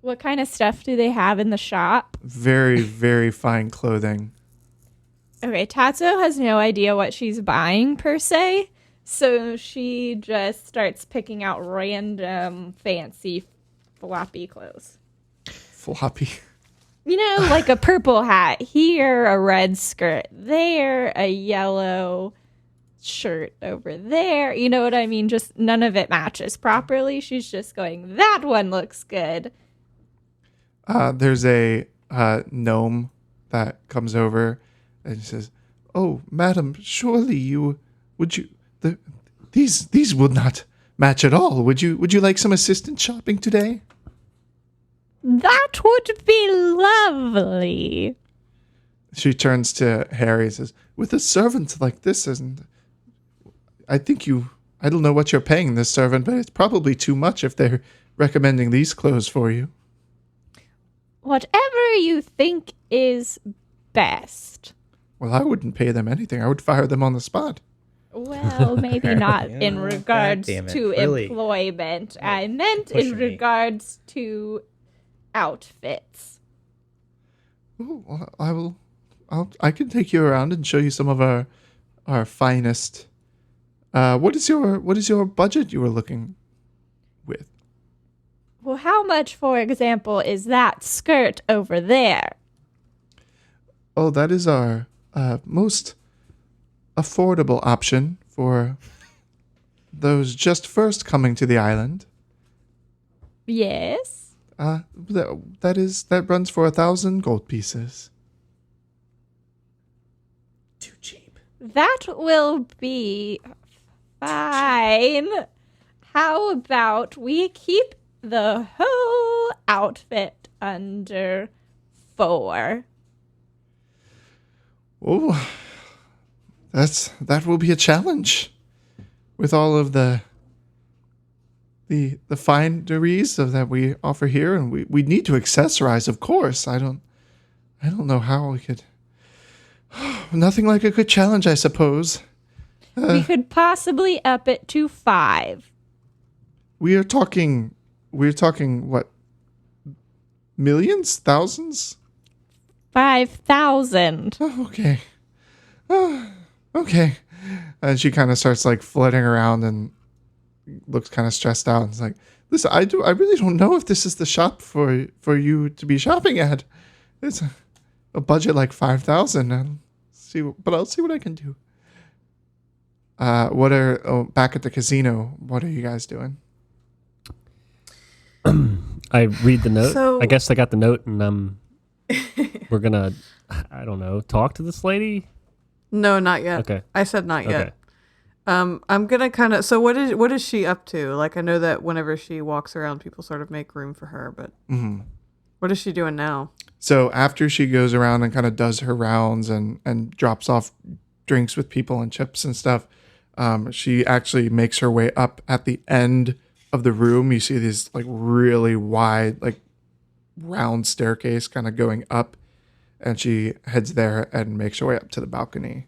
What kind of stuff do they have in the shop? Very, very fine clothing. Okay, Tatsuo has no idea what she's buying per se, so she just starts picking out random fancy floppy clothes. Floppy. You know, like a purple hat here, a red skirt there, a yellow shirt over there. You know what I mean? Just none of it matches properly. She's just going, that one looks good. There's a gnome that comes over and says, "Oh, madam, surely these would not match at all. Would you like some assistance shopping today?" That would be lovely. She turns to Harry and says, "With a servant like this, I don't know what you're paying this servant, but it's probably too much if they're recommending these clothes for you." Whatever you think is best. Well, I wouldn't pay them anything. I would fire them on the spot. Well, maybe not in Yeah, regards goddammit, to really? employment. I meant pushing in me. regards to outfits. Oh, well, I can take you around and show you some of our finest. What is your budget you were looking with? Well, how much, for example, is that skirt over there? Oh, that is our most affordable option for those just first coming to the island. Yes. That runs for 1,000 gold pieces. Too cheap. That will be fine. How about we keep the whole outfit under 4? Oh, that will be a challenge with all of the fineries that we offer here, and we need to accessorize, of course. I don't know how we could. Nothing like a good challenge, I suppose. We could possibly up it to 5. We're talking what? Millions? Thousands? 5,000. Oh, okay. Okay. And she kind of starts like flitting around and looks kind of stressed out. And it's like, listen, I really don't know if this is the shop for you to be shopping at. It's a budget like 5,000. But I'll see what I can do. Back at the casino? What are you guys doing? I read the note. So- I guess I got the note, and we're gonna, I don't know, talk to this lady. No, not yet. Okay. I said not yet. I'm gonna kind of. So what is she up to? Like I know that whenever she walks around, people sort of make room for her. But what is she doing now? So after she goes around and kind of does her rounds and drops off drinks with people and chips and stuff, she actually makes her way up at the end of the room. You see these like really wide, like round staircase kind of going up, and she heads there and makes her way up to the balcony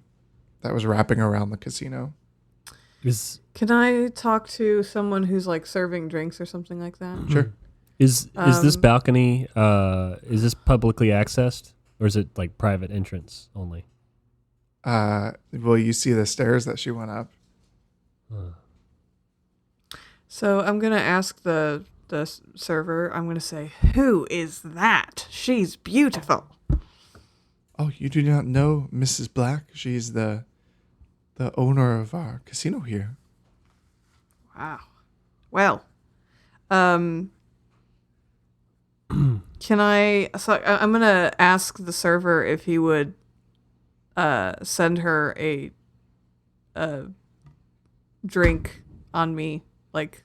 that was wrapping around the casino. Can I talk to someone who's like serving drinks or something like that? Sure. Is this balcony is this publicly accessed, or is it like private entrance only? Well, you see the stairs that she went up. So I'm gonna ask the server. I'm gonna say, "Who is that? She's beautiful." Oh, you do not know Mrs. Black? She's the owner of our casino here. Wow. Well, can I? So I'm gonna ask the server if he would send her a drink on me, like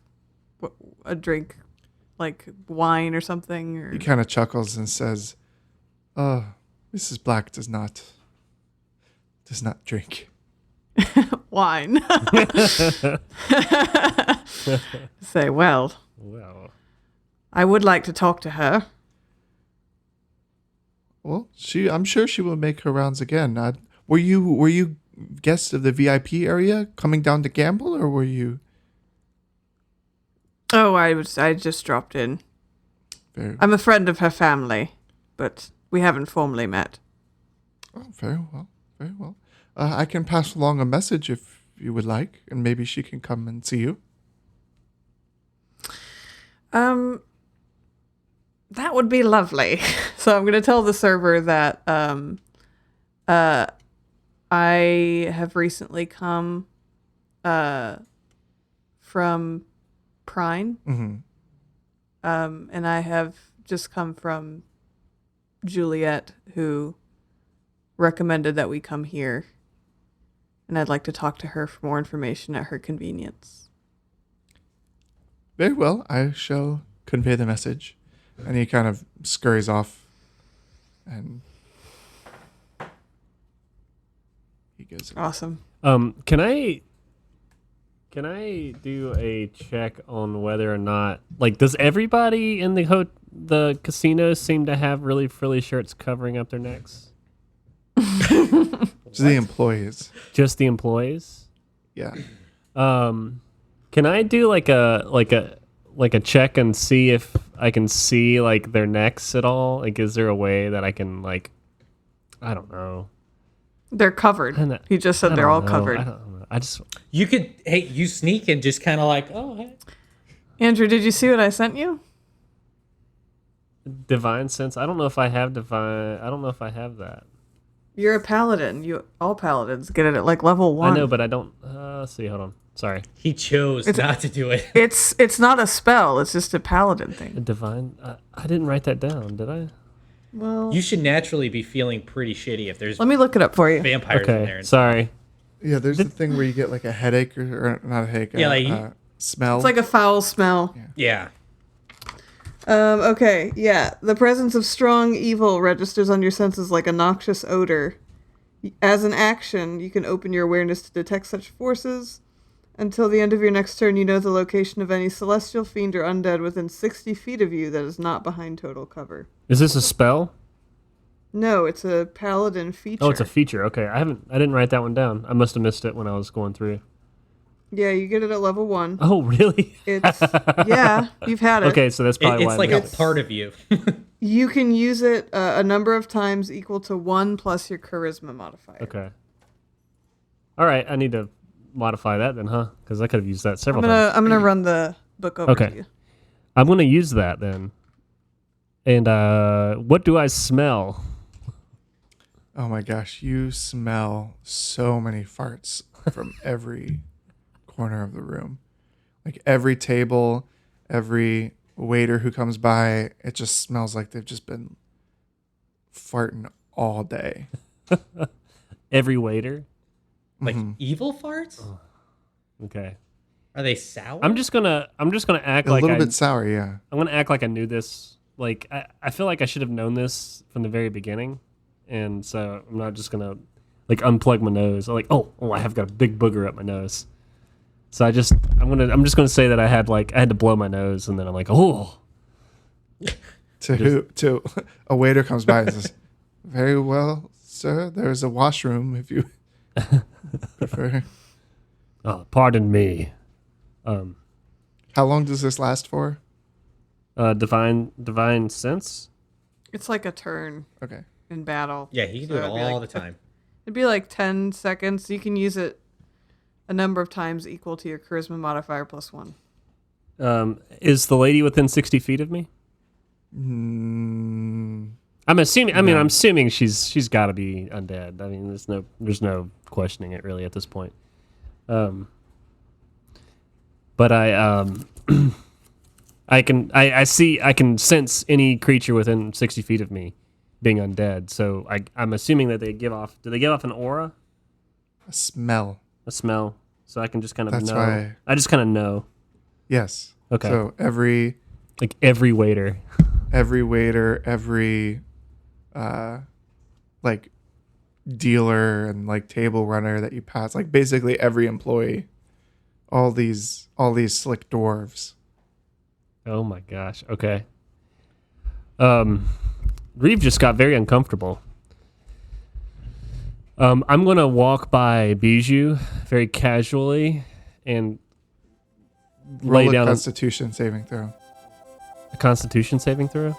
a drink, like wine or something. Or He kind of chuckles and says, Mrs. Black does not drink. wine. Say, well, I would like to talk to her. Well, I'm sure she will make her rounds again. Were you guests of the VIP area coming down to gamble, or were you? Oh, I just dropped in. I'm a friend of her family, but we haven't formally met. Oh, very well, very well. I can pass along a message if you would like, and maybe she can come and see you. That would be lovely. So I'm going to tell the server that I have recently come from Prine. Mm-hmm. And I have just come from Juliet, who recommended that we come here. And I'd like to talk to her for more information at her convenience. Very well, I shall convey the message. And he kind of scurries off, and he goes. Awesome. Can I do a check on whether or not, like, does everybody in the casino seem to have really frilly shirts covering up their necks? To the employees. Just the employees? Yeah. Can I do like a check and see if I can see like their necks at all? Like, is there a way that I can, like, I don't know. They're covered. He just said they're all covered. I don't know. You could, you sneak and just kind of like, oh, hey. Andrew, did you see what I sent you? Divine sense. I don't know if I have divine. I don't know if I have that. You're a paladin. All paladins get it at like level 1. I know, but I don't. Let's see. Hold on. Sorry. He chose not to do it. It's not a spell. It's just a paladin A thing. divine. I didn't write that down, did I? Well, You should naturally be feeling pretty shitty if there's let me look it up for you. vampires in Okay. there. Sorry. Yeah, there's the thing where you get like a headache or not a headache. Yeah, smell. It's like a foul smell. Yeah. Okay, yeah. The presence of strong evil registers on your senses like a noxious odor. As an action, you can open your awareness to detect such forces. Until the end of your next turn, you know the location of any celestial fiend or undead within 60 feet of you that is not behind total cover. Is this a spell? No, it's a paladin feature. Oh, it's a feature. Okay. I didn't write that one down. I must have missed it when I was going through. Yeah, you get it at level 1. Oh, really? It's yeah, you've had it. Okay, so that's probably why. It's like I a missed it. part of you. You can use it a number of times equal to 1 plus your charisma modifier. Okay. All right. I need to modify that then, huh? Because I could have used that several times. I'm gonna run the book over to Okay. you. I'm going to use that then. And what do I smell? Oh my gosh, you smell so many farts from every corner of the room. Like every table, every waiter who comes by, it just smells like they've just been farting all day. Every waiter? Like evil farts? Okay. Are they sour? I'm just gonna act A like little bit sour, yeah. I'm gonna act like I knew this. Like I feel like I should have known this from the very beginning, and so I'm not just gonna like unplug my nose. I'm like, oh, I have got a big booger up my nose. So I'm just gonna say that I had to blow my nose, and then I'm like, oh. To a waiter comes by and says, "Very well, sir. There's a washroom if you prefer." Oh, pardon me. How long does this last for? Divine sense. It's like a turn Okay. in battle. Yeah, he can do So it it'd be all like the time. It'd be like 10 seconds. You can use it a number of times equal to your charisma modifier +1. Is the lady within 60 feet of me? I'm assuming. I'm assuming she's got to be undead. I mean, there's no questioning it really at this point. But I can sense any creature within 60 feet of me being undead. So I'm assuming that do they give off an aura, A smell. a smell? So I can just kind of That's know. why- I just kind of know. Yes. Okay. So every waiter. waiter, every like dealer and like table runner that you pass, like basically every employee, all these slick dwarves. Oh my gosh. Okay. Reeve just got very uncomfortable. I'm gonna walk by Bijou very casually and lay Roll a down Constitution saving throw. a Constitution saving throw.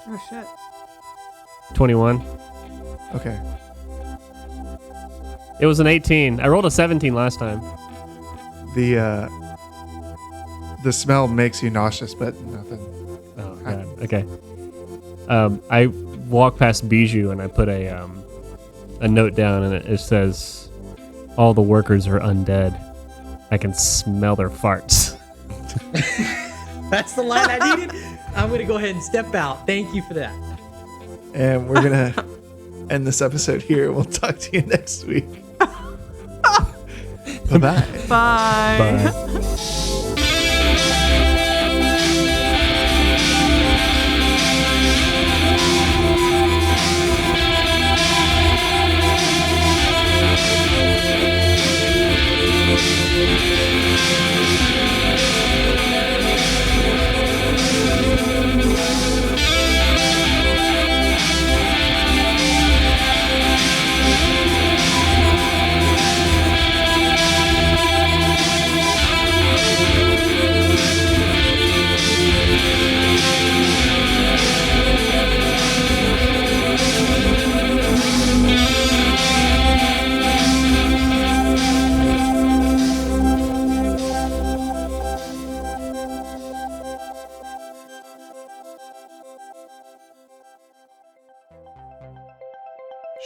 Oh, shit. 21. Okay. It was an 18. I rolled a 17 last time. The smell makes you nauseous, but nothing. Oh god. Okay. I walk past Bijou and I put a note down and it says, "All the workers are undead. I can smell their farts." That's the line I needed. I'm going to go ahead and step out. Thank you for that. And we're gonna end this episode here. We'll talk to you next week. Bye-bye. Bye. Bye.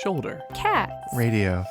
Shoulder. Cats. Radio.